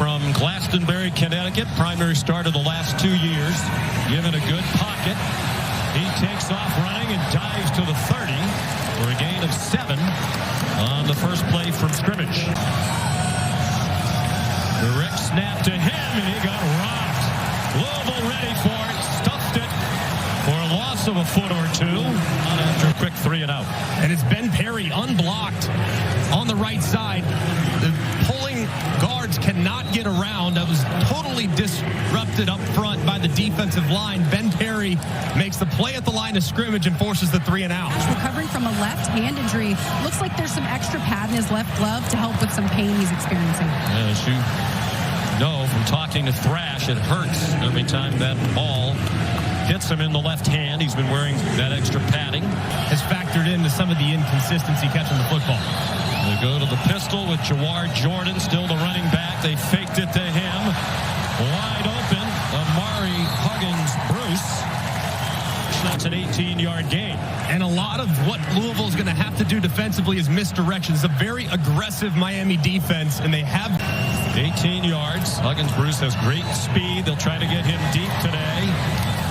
from Glastonbury, Connecticut. Primary start of the last 2 years. Given a good pocket. He takes off running and dives to the 30 for a gain of 7 on the first play from scrimmage. The Rick snap to him, and he got rocked. Louisville ready for it. Stuffed it for a loss of a foot or two. After a quick 3 and out. And it's Ben Perry unblocked on the right side. The pulling guards cannot get around. That was totally disrupted up front by the defensive line. Ben Perry makes the play at the line of scrimmage and forces the 3 and out. Recovering from a left hand injury. Looks like there's some extra pad in his left glove to help with some pain he's experiencing. As you know from talking to Thrash, it hurts every time that ball hits him in the left hand. He's been wearing that extra padding. Has factored into some of the inconsistency catching the football. They go to the pistol with Jaguar Jordan, still the running back. They faked it to him. Wide open, Amari Huggins-Bruce. That's an 18-yard gain. And a lot of what Louisville's going to have to do defensively is misdirection. It's a very aggressive Miami defense, and they have 18 yards. Huggins-Bruce has great speed. They'll try to get him deep today.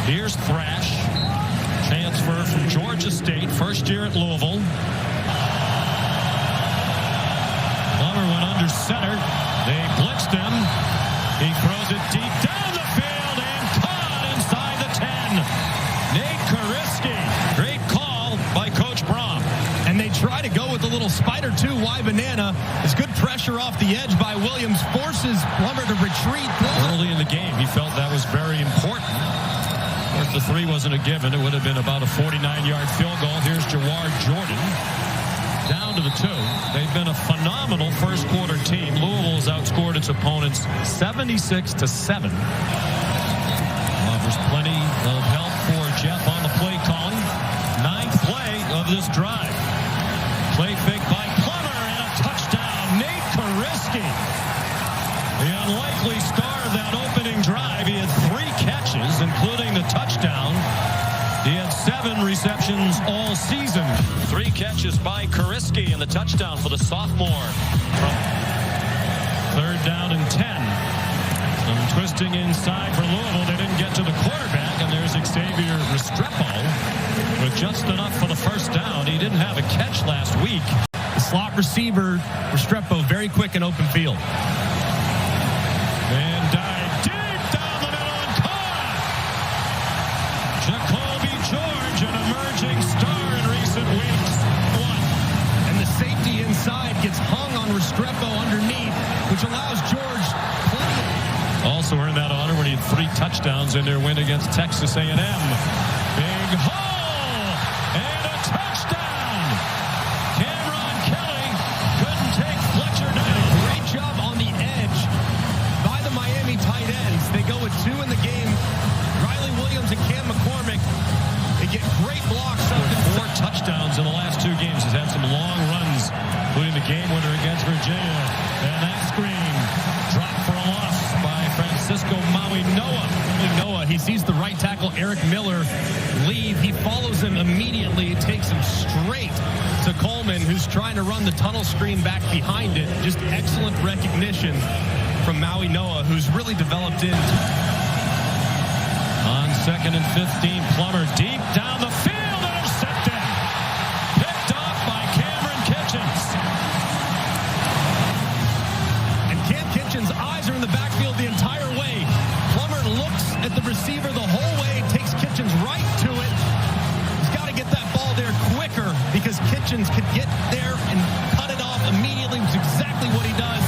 Here's Thrash. Transfer from Georgia State, first year at Louisville. Plummer went under center. They blitzed him. He throws it deep down the field and caught inside the 10. Nate Kariski. Great call by Coach Brom. And they try to go with a little spider 2-Y banana. There's good pressure off the edge by Williams. Forces Plummer to retreat. Early in the game, he felt that was very important. If the 3 wasn't a given, it would have been about a 49-yard field goal. Here's Jaguar Jordan down to the 2. They've been a phenomenal first quarter team. Louisville has outscored its opponents 76-7. Offers plenty of help for Jeff on the play calling. 9th play of this drive. Play fake by Plummer and a touchdown. Nate Kariski. The unlikely star of that opening drive. He had 3 catches, including the touchdown. He had 7 receptions all season. 3 catches by Kariski and the touchdown for the sophomore. Third down and 10. Some twisting inside for Louisville. They didn't get to the quarterback, and there's Xavier Restrepo with just enough for the first down. He didn't have a catch last week. The slot receiver, Restrepo, very quick in open field. And dive deep down the middle and caught. Jacoby George, an emerging star in recent weeks. 1. And the safety inside gets hung on Restrepo underneath, which allows George plenty. Also earned that honor when he had 3 touchdowns in their win against Texas A&M. Big hole and a touchdown. Cameron Kelly couldn't take Fletcher down. Great job on the edge by the Miami tight ends. They go with 2 in the game. Riley Williams and Cam McCormick. They get great blocks. 4 touchdowns in the last 2 games. He's had some long runs, including the game winner against Virginia. And that screen dropped for a loss by Francisco Maui Noah. He sees the right tackle, Eric Miller, leave. He follows him immediately. Takes him straight to Coleman, who's trying to run the tunnel screen back behind it. Just excellent recognition from Maui Noah, who's really developed in. On 2nd and 15, Plummer deep down the field, intercepted. Picked off by Cameron Kitchens. And Cam Kitchens' eyes are in the backfield the entire way. Plummer looks at the receiver the whole way, takes Kitchens right to it. He's got to get that ball there quicker because Kitchens could get there and cut it off immediately, which is exactly what he does.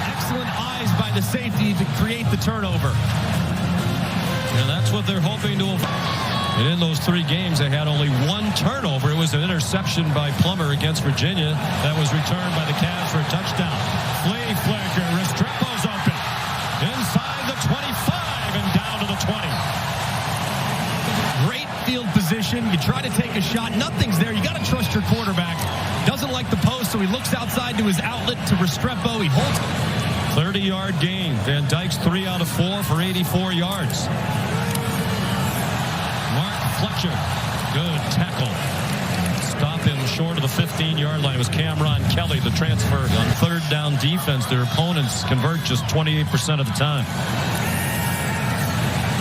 Excellent eyes by the safety to create the turnover. And that's what they're hoping to avoid. And in those 3 games, they had only 1 turnover. It was an interception by Plummer against Virginia that was returned by the Cavs for a touchdown. Flea flicker, Restrepo's open. Inside the 25 and down to the 20. Great field position. You try to take a shot. Nothing's there. You got to trust your quarterback. Doesn't like the post, so he looks outside to his outlet to Restrepo. He holds. 30-yard gain. Van Dyke's 3 out of 4 for 84 yards. Mark Fletcher. Good tackle. Stop him short of the 15-yard line. It was Cameron Kelly, the transfer. On third down defense, their opponents convert just 28% of the time.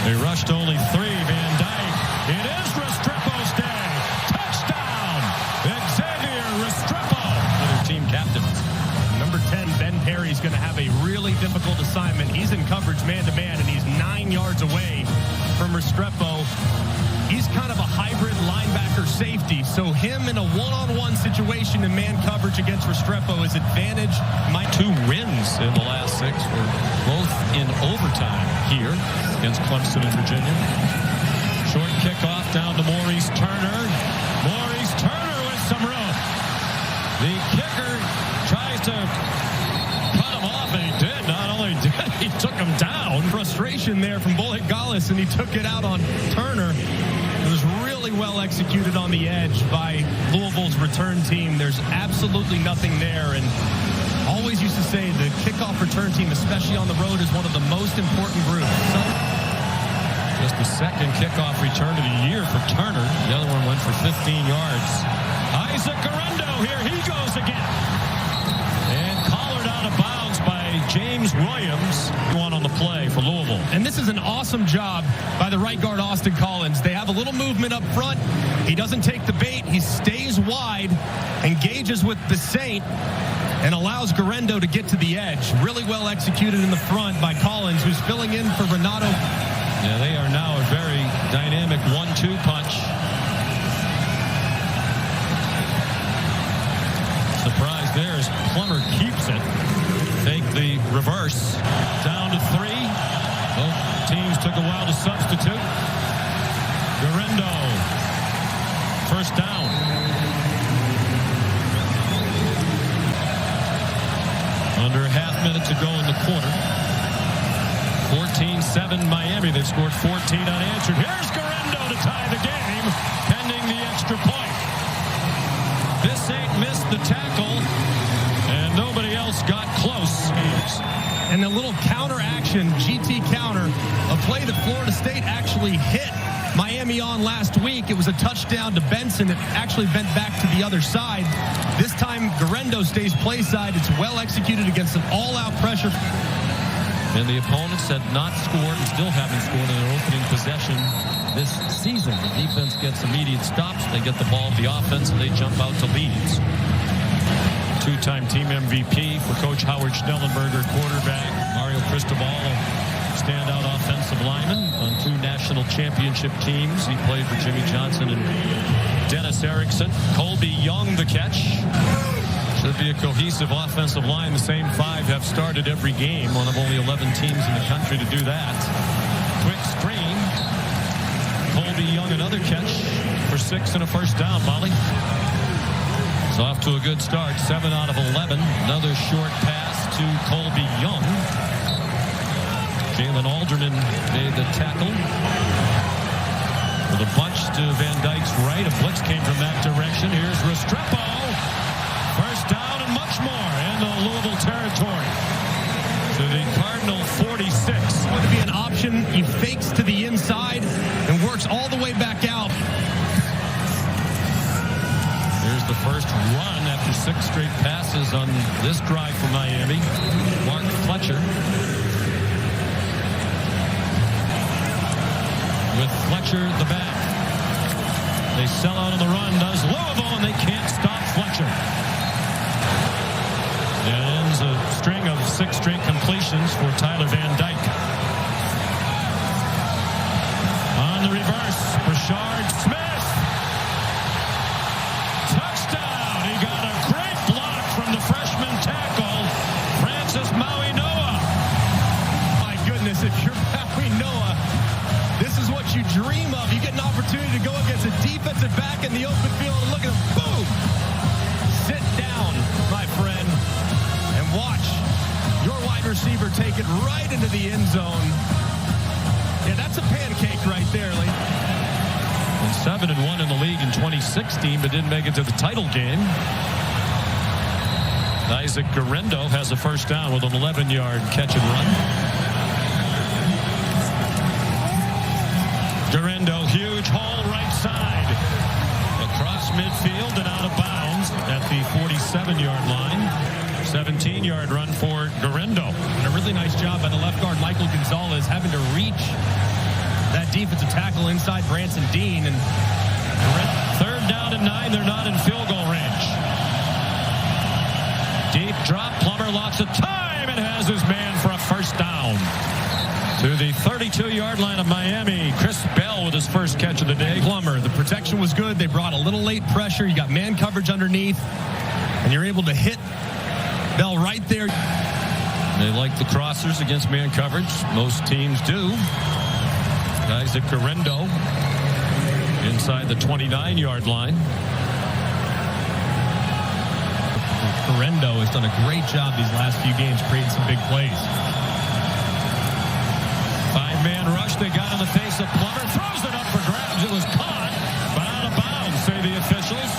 They rushed only 3. Van Dyke. It is Restrepo's day. Touchdown! Xavier Restrepo. Their team captain. Number 10, Ben Perry's going to have a really difficult assignment. He's in coverage man-to-man, and he's 9 yards away from Restrepo. He's kind of a hybrid linebacker safety, so him in a one-on-one situation in man coverage against Restrepo is advantage. 2 wins in the last 6 were both in overtime here against Clemson and Virginia. Short kickoff down to Maurice Turner. Maurice Turner with some room. The kicker tries to cut him off, and he did. Not only did he took him down. Frustration there from Bullet Gallis, and he took it out on Turner. It was really well executed on the edge by Louisville's return team. There's absolutely nothing there, and always used to say the kickoff return team, especially on the road, is one of the most important groups. Just the second kickoff return of the year for Turner. The other one went for 15 yards. Isaac Guerendo, here he goes again. And collared out of bounds by James Williams. One on the play for Louisville. And this is an awesome job by the right guard, Austin Collins. They have a little movement up front. He doesn't take the bait. He stays wide, engages with the Saint, and allows Guerendo to get to the edge. Really well executed in the front by Collins, who's filling in for Renato. Yeah, they are now a very dynamic 1-2 punch. Surprise there as Plummer keeps it. Take the reverse. Down to 3. Both teams took a while to substitute. Guerendo. First down. Under a half minute to go in the quarter. 14-7 Miami. They've scored 14 unanswered. Here's Guerendo to tie the game, pending the extra point. This ain't missed the tackle, and nobody else got close. And a little counter action, GT counter, a play that Florida State actually hit Miami on last week. It was a touchdown to Benson. It actually bent back to the other side. This time, Guerendo stays play side. It's well executed against an all-out pressure. And the opponents had not scored and still haven't scored in their opening possession this season. The defense gets immediate stops. They get the ball, the offense, and they jump out to leads. 2-time team MVP for Coach Howard Schnellenberger, quarterback. Mario Cristobal, standout offensive lineman on 2 national championship teams. He played for Jimmy Johnson and Dennis Erickson. Colby Young, the catch. Should be a cohesive offensive line. The same 5 have started every game. One of only 11 teams in the country to do that. Quick screen. Colby Young, another catch for 6 and a first down, Molly. It's off to a good start. 7 out of 11. Another short pass to Colby Young. Jalen Alderman made the tackle. With a bunch to Van Dyke's right. A blitz came from that direction. Here's Restrepo. First down and much more in the Louisville territory. To the Cardinal 46. It's going to be an option. He fakes to the inside and works all the way back out. Here's the first run after 6 straight passes on this drive for Miami. Mark Fletcher. With Fletcher the back. They sell out on the run, does Louisville, and they can't stop Fletcher. It ends a string of 6 straight completions for Tyler Van Dyke. On the reverse, Rashard Smith. Touchdown! He got a great block from the freshman tackle, Francis Maui Noah. My goodness, if you're Maui Noah, this is what you dream of. You get an opportunity to go against a defensive back in the open field and look at him, boom! Sit down, my friend, and watch your wide receiver take it right into the end zone. Yeah, that's a pancake right there, Lee. And 7-1 in the league in 2016, but didn't make it to the title game. Isaac Guerendo has a first down with an 11-yard catch and run. Guerendo, huge hole right side. Across midfield and out of bounds. 7-yard line. 17-yard run for Guerendo. And a really nice job by the left guard, Michael Gonzalez, having to reach that defensive tackle inside Branson Dean. And 3rd down and 9. They're not in field goal range. Deep drop. Plummer lots of time and has his man for a first down. To the 32-yard line of Miami. Chris Bell with his first catch of the day. Plummer, the protection was good. They brought a little late pressure. You got man coverage underneath, and you're able to hit Bell right there. They like the crossers against man coverage. Most teams do. Guys at Guerendo inside the 29-yard line. Guerendo has done a great job these last few games creating some big plays. 5-man rush. They got in the face of Plummer. Throws it up for grabs. It was caught, but out of bounds, say the officials.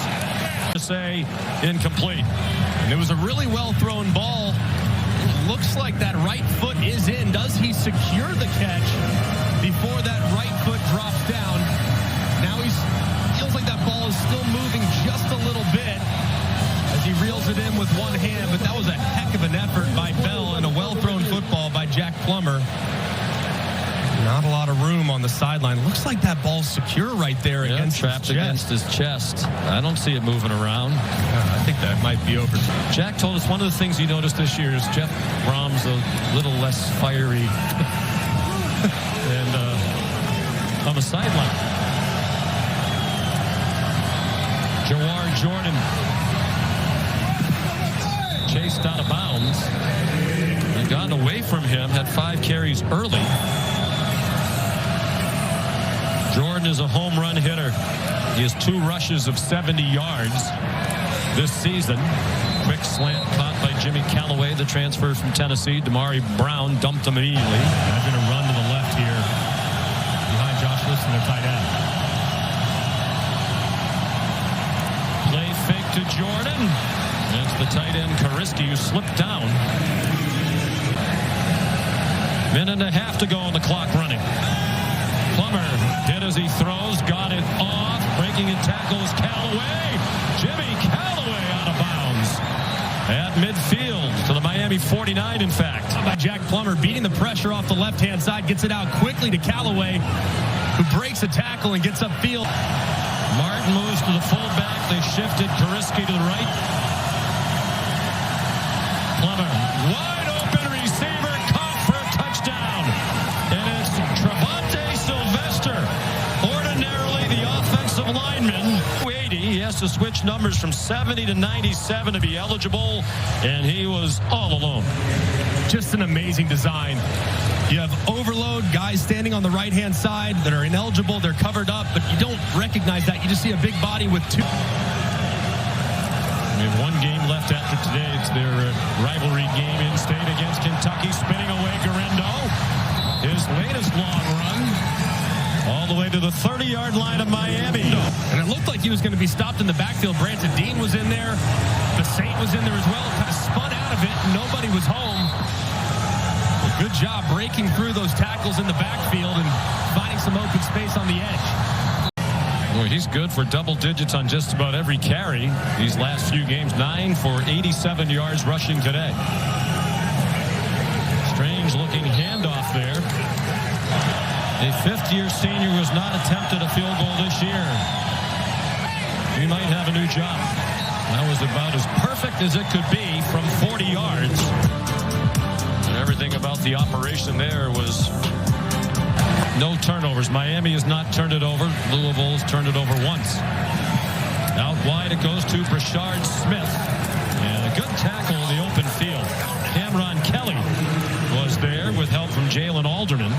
To say incomplete. And it was a really well-thrown ball. It looks like that right foot is in. Does he secure the catch before that right foot drops down? Now he feels like that ball is still moving just a little bit as he reels it in with one hand. But that was a heck of an effort by Bell and a well-thrown football by Jack Plummer. Not a lot of room on the sideline. Looks like that ball's secure right there against trapped his against his chest. I don't see it moving around. I think that might be over. Jack told us one of the things he noticed this year is Jeff Brom's a little less fiery and on the sideline. Jawar Jordan chased out of bounds and gotten away from him. Had 5 carries early. Jordan is a home run hitter. He has 2 rushes of 70 yards this season. Quick slant caught by Jimmy Callaway, the transfer from Tennessee. Damari Brown dumped him immediately. They're going to run to the left here behind Josh Liston, their tight end. Play fake to Jordan. That's the tight end Kariski who slipped down. Minute and a half to go on the clock running. Plummer did as he throws, got it off. Breaking and tackles Callaway. Jimmy Callaway out of bounds at midfield to the Miami 49, in fact. By Jack Plummer beating the pressure off the left-hand side, gets it out quickly to Callaway, who breaks a tackle and gets upfield. Martin moves to the fullback. They shifted Kariski to the right. Plummer, wide open receiver, caught for a touchdown. And it's Trevante Sylvester, ordinarily the offensive lineman. 80, he has to switch numbers from 70 to 97 to be eligible, and he was all alone. Just an amazing design. You have overload, guys standing on the right-hand side that are ineligible. They're covered up, but you don't recognize that. You just see a big body with 2. We have 1 game left after today. It's their rivalry game in state against Kentucky. Spinning away Guerendo. His latest long run. All the way to the 30-yard line of Miami. And it looked like he was going to be stopped in the backfield. Branson Dean was in there. The Saint was in there as well. It kind of spun out of it. Nobody was home. Good job breaking through those tackles in the backfield and finding some open space on the edge. Boy, he's good for double digits on just about every carry these last few games. 9 for 87 yards rushing today. Strange looking handoff there. A 5th-year senior who has not attempted a field goal this year. He might have a new job. That was about as perfect as it could be from 40 yards. And everything about the operation there was no turnovers. Miami has not turned it over. Louisville's turned it over once. Out wide it goes to Brashard Smith. And a good tackle in the open field. Cameron Kelly was there with help from Jalen Alderman.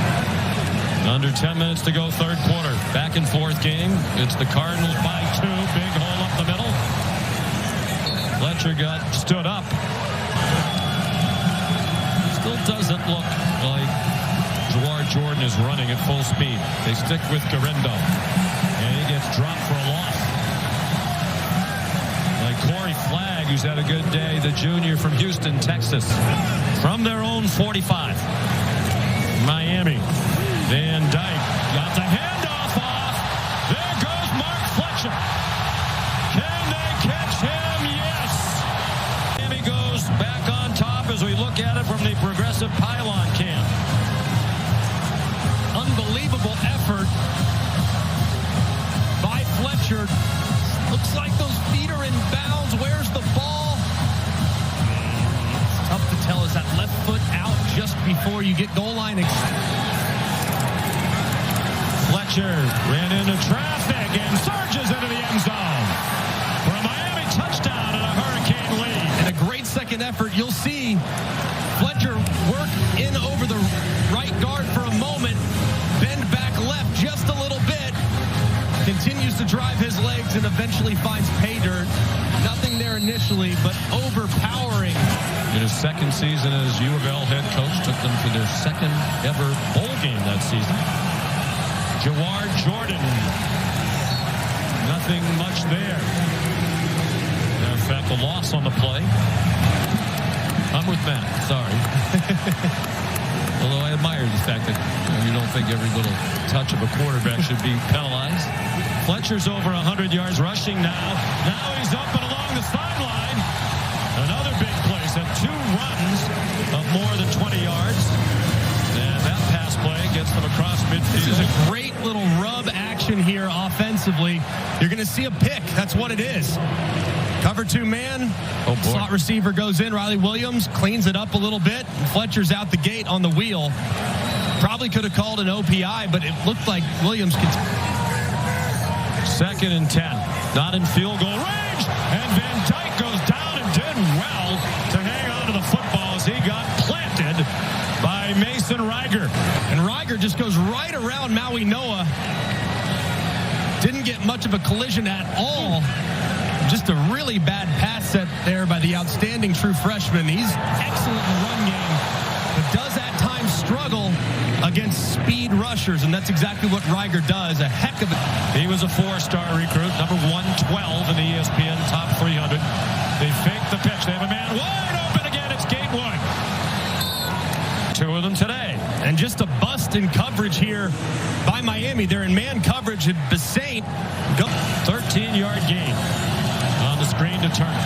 Under 10 minutes to go, 3rd quarter. Back and forth game. It's the Cardinals by 2. Big hole up the middle. Fletcher got stood up. Still doesn't look like Jawar Jordan is running at full speed. They stick with Guerendo. And he gets dropped for a loss. Like Corey Flagg, who's had a good day, the junior from Houston, Texas. From their own 45. Miami. Van Dyke got the handoff off. There goes Mark Fletcher. Can they catch him? Yes. before you get goal line. Fletcher ran into traffic and surges into the end zone for a Miami touchdown and a Hurricane lead. And a great second effort. You'll see Fletcher work in over the right guard for a moment, bend back left just a little bit, continues to drive his legs and eventually finds pay dirt. Nothing there initially, but overpowering. In his second season as U of L head coach, took them to their second ever bowl game that season. Jaguar Jordan. Nothing much there. In fact, a loss on the play. I'm with Matt. Sorry. Although I admire the fact that you don't think every little touch of a quarterback should be penalized. Fletcher's over 100 yards rushing now. Now he's up and along the sideline. Another big place at 2 runs of more than 20 yards. And that pass play gets them across midfield. This is a great little rub action here offensively. You're going to see a pick. That's what it is. Cover 2 man. Oh boy. Slot receiver goes in. Riley Williams cleans it up a little bit. Fletcher's out the gate on the wheel. Probably could have called an OPI, but it looked like Williams could. 2nd and 10. Not in field goal range. And Van Dyke goes down and did well to hang on to the football as he got planted by Mason Reiger. And Reiger just goes right around Maui Noah. Didn't get much of a collision at all. Just a really bad pass set there by the outstanding true freshman. He's excellent in the run game, but does at times struggle against speed rushers, and that's exactly what Reiger does. A heck of a... He was a 4-star recruit, number 112 in the ESPN top 300. They fake the pitch. They have a man wide open again. It's Gatewood. 2 of them today. And just a bust in coverage here by Miami. They're in man coverage at Basaint. 13-yard gain on the screen to Turner.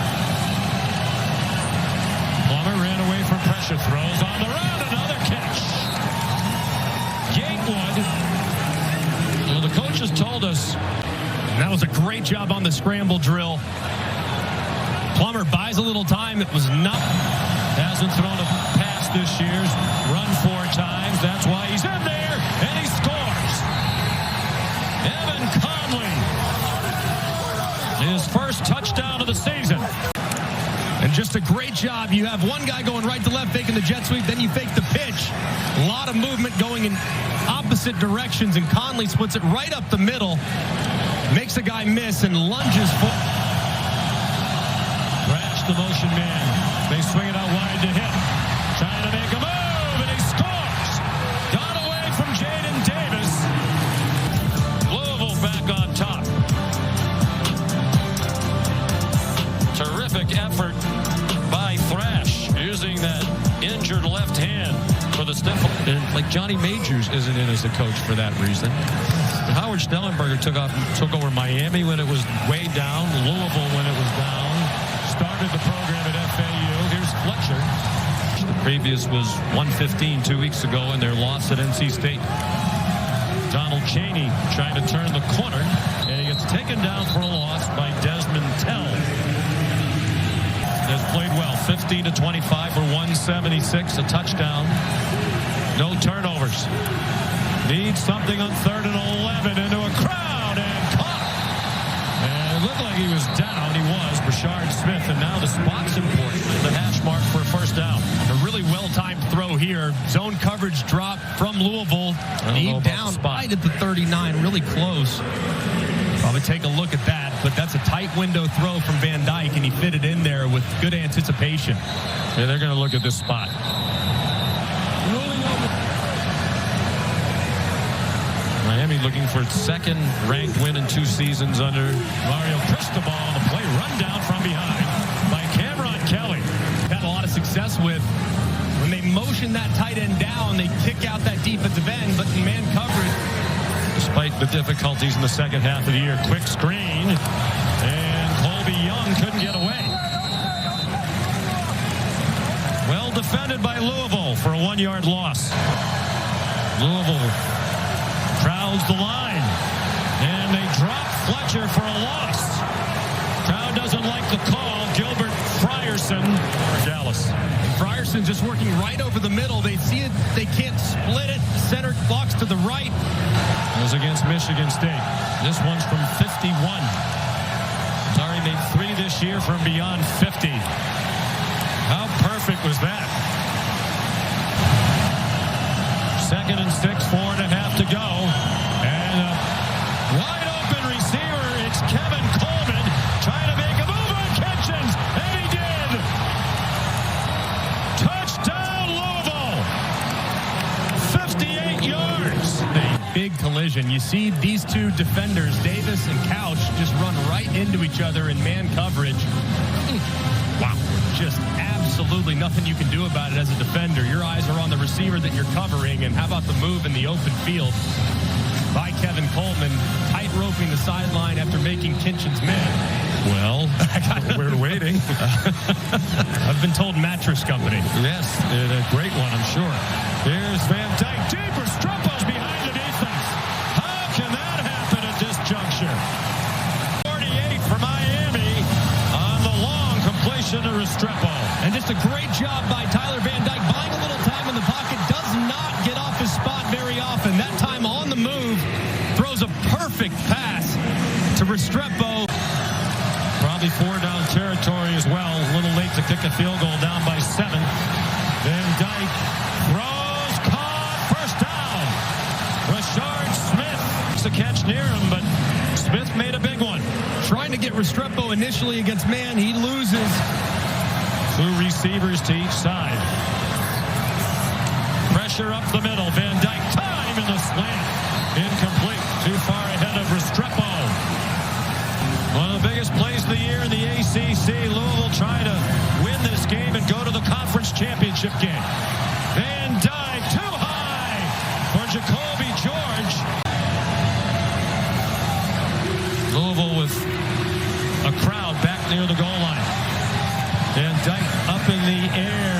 Plummer ran away from pressure. Throws on the run. Another catch. Gatewood. Well, the coaches told us. That was a great job on the scramble drill. Plummer buys a little time. It was not. Hasn't thrown a pass this year's. Run 4 times. That's why he's in there. And he scores. Evan Conley. His first touchdown of the season. And just a great job. You have one guy going right to left, faking the jet sweep. Then you fake the pitch. A lot of movement going in opposite directions. And Conley splits it right up the middle. Makes a guy miss and lunges for. Crash the motion man. They swing it out wide to him. Trying to make a move, and he scores. Got away from Jaden Davis. Louisville back on top. Terrific effort by Thrash, using that injured left hand for the stiff. And like Johnny Majors isn't in as a coach for that reason. Howard Schnellenberger took over Miami when it was way down, Louisville when it was down, started the program at FAU. Here's Fletcher. The previous was 115 2 weeks ago in their loss at NC State. Donald Chaney trying to turn the corner, and he gets taken down for a loss by Desmond Tell. Has played well, 15 to 25 for 176, a touchdown. No turnovers. Needs something on 3rd and 11 into a crowd and caught. And it looked like he was down. He was. Brashard Smith, and now the spot's important. The hash mark for a first down. A really well-timed throw here. Zone coverage drop from Louisville. Knee down right at the 39, really close. Probably take a look at that, but that's a tight window throw from Van Dyke, and he fit it in there with good anticipation. Yeah, they're going to look at this spot. Miami looking for its 2nd ranked win in 2 seasons under Mario Cristobal on the play. Run down from behind by Cameron Kelly. Had a lot of success with when they motion that tight end down, they kick out that defensive end, but in man coverage. Despite the difficulties in the second half of the year, quick screen, and Colby Young couldn't get away. Well defended by Louisville for a 1-yard loss. Louisville crowds the line, and they drop Fletcher for a loss. Crowd doesn't like the call. Gilbert Fryer's Frierson for Dallas. Frierson just working right over the middle. They see it. They can't split it. Center blocks to the right. It was against Michigan State. This one's from 51. He's already made 3 this year from beyond 50. How perfect was that? 2nd and 6, 4.5 to go. And a wide open receiver. It's Kevin Coleman trying to make a move on Kitchens. And he did. Touchdown, Louisville. 58 yards. A big collision. You see these two defenders, Davis and Couch, just run right into each other in man coverage. Wow. Just absolutely nothing you can do about it as a defender. Your eyes are on the receiver that you're covering, and how about the move in the open field by Kevin Coleman, tight roping the sideline after making Kitchens miss. Well, we're waiting. I've been told Mattress Company. Yes, a great one, I'm sure. Here's Van Dyke. Deep. Restrepo's behind the defense. How can that happen at this juncture? 48 for Miami on the long completion to Restrepo. And just a great job by Tyler Van Dyke, buying a little time in the pocket. Does not get off his spot very often. That time on the move, throws a perfect pass to Restrepo. Probably 4-down territory as well. A little late to kick a field goal, down by 7. Van Dyke throws, caught, first down. Rashard Smith. It's a catch near him, but Smith made a big one. Trying to get Restrepo initially against man. He loses. 2 receivers to each side. Pressure up the middle. Van Dyke, time in the slant. Incomplete. Too far ahead of Restrepo. One of the biggest plays of the year in the ACC. Louisville trying to win this game and go to the conference championship game. Van Dyke, too high for Jacoby George. Louisville with a crowd back near the goal line. Van Dyke up in the air.